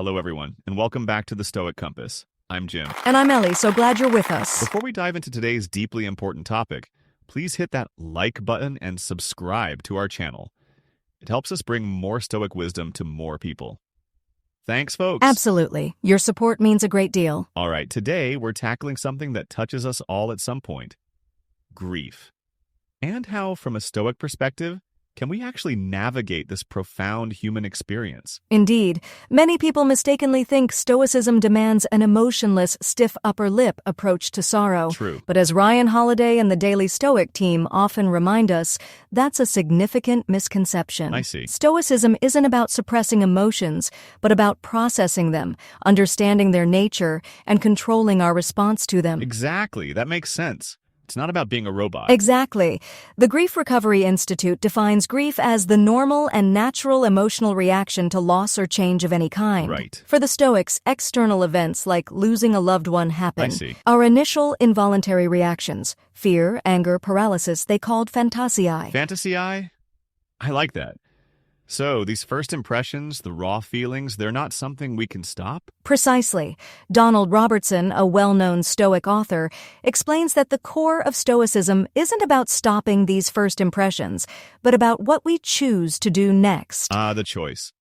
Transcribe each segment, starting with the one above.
Hello, everyone, and welcome back to the Stoic Compass. I'm Jim. And I'm Ellie, so glad you're with us. Before we dive into today's deeply important topic, please hit that like button and subscribe to our channel. It helps us bring more Stoic wisdom to more people. Thanks, folks. Absolutely. Your support means a great deal. All right, today we're tackling something that touches us all at some point: grief. And how, from a Stoic perspective, can we actually navigate this profound human experience? Indeed, many people mistakenly think Stoicism demands an emotionless, stiff upper lip approach to sorrow. True. But as Ryan Holiday and the Daily Stoic team often remind us, that's a significant misconception. I see. Stoicism isn't about suppressing emotions, but about processing them, understanding their nature, and controlling our response to them. Exactly. That makes sense. It's not about being a robot. Exactly. The Grief Recovery Institute defines grief as the normal and natural emotional reaction to loss or change of any kind. Right. For the Stoics, external events like losing a loved one happen. I see. Our initial involuntary reactions, fear, anger, paralysis, they called fantasiae. Fantasy-eye? I like that. So, these first impressions, the raw feelings, they're not something we can stop? Precisely. Donald Robertson, a well-known Stoic author, explains that the core of Stoicism isn't about stopping these first impressions, but about what we choose to do next. The choice.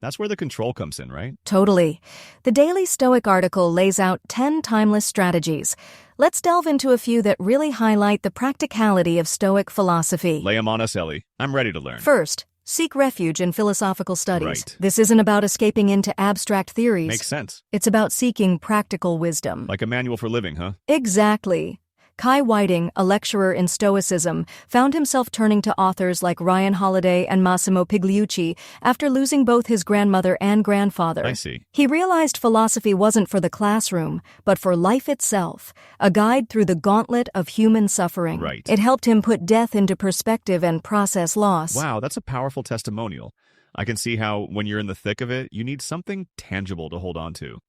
That's where the control comes in, right? Totally. The Daily Stoic article lays out 10 timeless strategies. Let's delve into a few that really highlight the practicality of Stoic philosophy. Lay 'em on us, Ellie. I'm ready to learn. First, seek refuge in philosophical studies. Right. This isn't about escaping into abstract theories. Makes sense. It's about seeking practical wisdom. Like a manual for living, huh? Exactly. Kai Whiting, a lecturer in Stoicism, found himself turning to authors like Ryan Holiday and Massimo Pigliucci after losing both his grandmother and grandfather. I see. He realized philosophy wasn't for the classroom, but for life itself, a guide through the gauntlet of human suffering. Right. It helped him put death into perspective and process loss. Wow, that's a powerful testimonial. I can see how, when you're in the thick of it, you need something tangible to hold on to.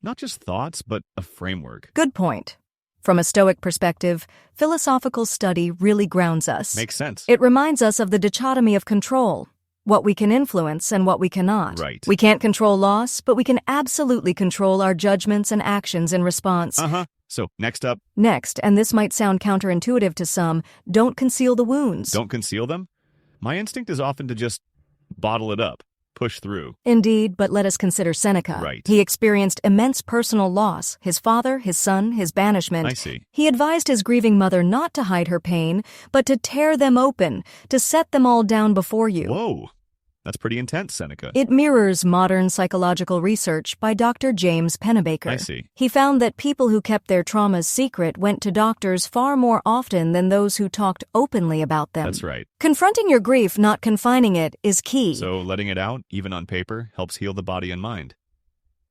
Not just thoughts, but a framework. Good point. From a Stoic perspective, philosophical study really grounds us. Makes sense. It reminds us of the dichotomy of control, what we can influence and what we cannot. Right. We can't control loss, but we can absolutely control our judgments and actions in response. So, next up, Next, and this might sound counterintuitive to some, don't conceal the wounds. don't conceal them. My instinct is often to just bottle it up, push through. Indeed, but let us consider Seneca. Right. He experienced immense personal loss, his father, his son, his banishment. I see. He advised his grieving mother not to hide her pain, but to tear them open, to set them all down before you. Whoa, that's pretty intense, Seneca. It mirrors modern psychological research by Dr. James Pennebaker. I see. He found that people who kept their traumas secret went to doctors far more often than those who talked openly about them. That's right. Confronting your grief, not confining it, is key. So, letting it out, even on paper, helps heal the body and mind.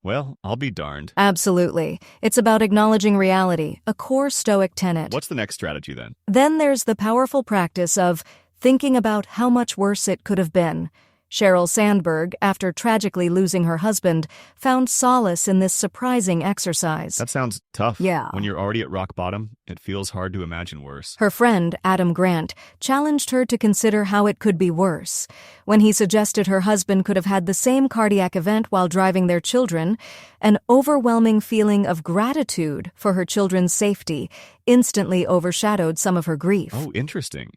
Well, I'll be darned. Absolutely. It's about acknowledging reality, a core Stoic tenet. What's the next strategy then? Then there's the powerful practice of thinking about how much worse it could have been. Sheryl Sandberg, after tragically losing her husband, found solace in this surprising exercise. That sounds tough. Yeah. When you're already at rock bottom, it feels hard to imagine worse. Her friend, Adam Grant, challenged her to consider how it could be worse. When he suggested her husband could have had the same cardiac event while driving their children, an overwhelming feeling of gratitude for her children's safety instantly overshadowed some of her grief. Oh, interesting.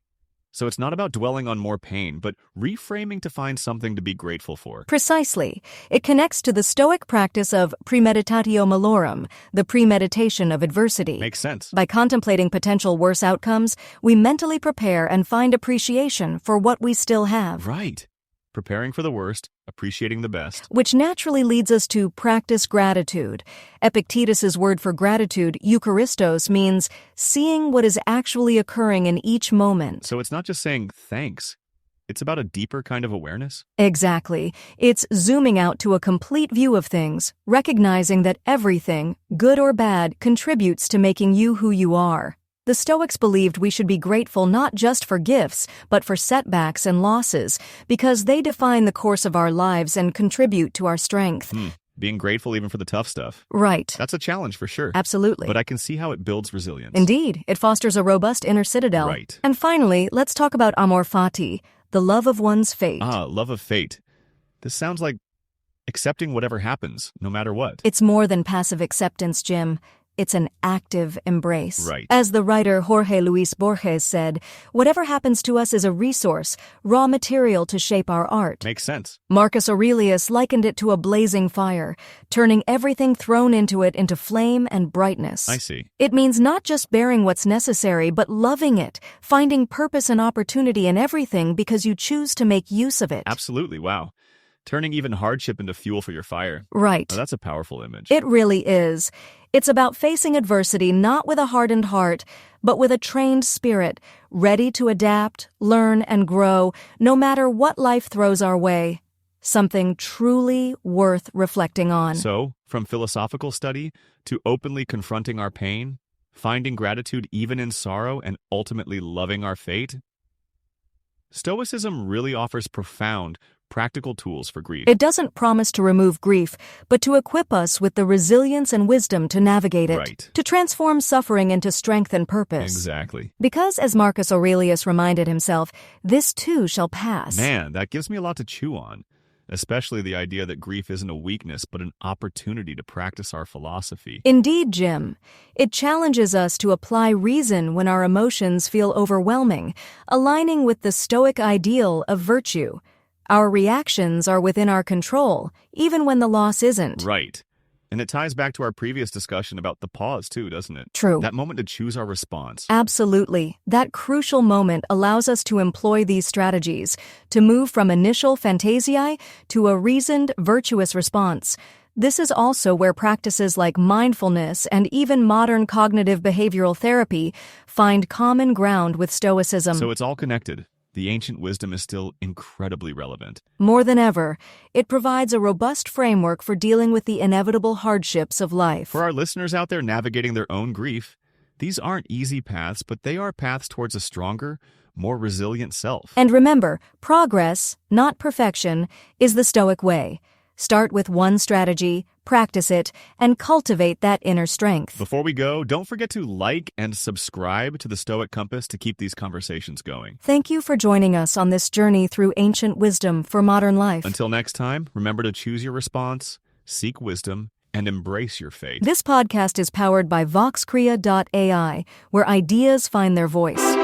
So it's not about dwelling on more pain, but reframing to find something to be grateful for. Precisely. It connects to the Stoic practice of premeditatio malorum, the premeditation of adversity. Makes sense. By contemplating potential worse outcomes, we mentally prepare and find appreciation for what we still have. Right. Preparing for the worst, appreciating the best. Which naturally leads us to practice gratitude. Epictetus's word for gratitude, eucharistos, means seeing what is actually occurring in each moment. So it's not just saying thanks. It's about a deeper kind of awareness. Exactly. It's zooming out to a complete view of things, recognizing that everything, good or bad, contributes to making you who you are. The Stoics believed we should be grateful not just for gifts, but for setbacks and losses, because they define the course of our lives and contribute to our strength. Being grateful even for the tough stuff. Right. That's a challenge for sure. Absolutely. But I can see how it builds resilience. Indeed, it fosters a robust inner citadel. Right. And finally, let's talk about amor fati, the love of one's fate. Love of fate. This sounds like accepting whatever happens, no matter what. It's more than passive acceptance, Jim. It's an active embrace. Right. As the writer Jorge Luis Borges said, whatever happens to us is a resource, raw material to shape our art. Makes sense. Marcus Aurelius likened it to a blazing fire, turning everything thrown into it into flame and brightness. I see. It means not just bearing what's necessary, but loving it, finding purpose and opportunity in everything because you choose to make use of it. Absolutely, wow. Turning even hardship into fuel for your fire. Right. Oh, that's a powerful image. It really is. It's about facing adversity not with a hardened heart, but with a trained spirit, ready to adapt, learn, and grow, no matter what life throws our way. Something truly worth reflecting on. So, from philosophical study to openly confronting our pain, finding gratitude even in sorrow, and ultimately loving our fate, Stoicism really offers profound, practical tools for grief. It doesn't promise to remove grief, but to equip us with the resilience and wisdom to navigate it, Right. to transform suffering into strength and purpose. Exactly. Because, as Marcus Aurelius reminded himself, this too shall pass. Man, that gives me a lot to chew on, especially the idea that grief isn't a weakness but an opportunity to practice our philosophy. Indeed, Jim. It challenges us to apply reason when our emotions feel overwhelming, aligning with the Stoic ideal of virtue. Our reactions are within our control, even when the loss isn't. Right. And it ties back to our previous discussion about the pause too, doesn't it? True. That moment to choose our response. Absolutely. That crucial moment allows us to employ these strategies, to move from initial fantasiae to a reasoned, virtuous response. This is also where practices like mindfulness and even modern cognitive behavioral therapy find common ground with Stoicism. So it's all connected. The ancient wisdom is still incredibly relevant. More than ever, it provides a robust framework for dealing with the inevitable hardships of life. For our listeners out there navigating their own grief, these aren't easy paths, but they are paths towards a stronger, more resilient self. And remember, progress, not perfection, is the Stoic way. Start with one strategy, practice it, and cultivate that inner strength. Before we go, don't forget to like and subscribe to the Stoic Compass to keep these conversations going. Thank you for joining us on this journey through ancient wisdom for modern life. Until next time, remember to choose your response, seek wisdom, and embrace your fate. This podcast is powered by VoxCrea.ai, where ideas find their voice.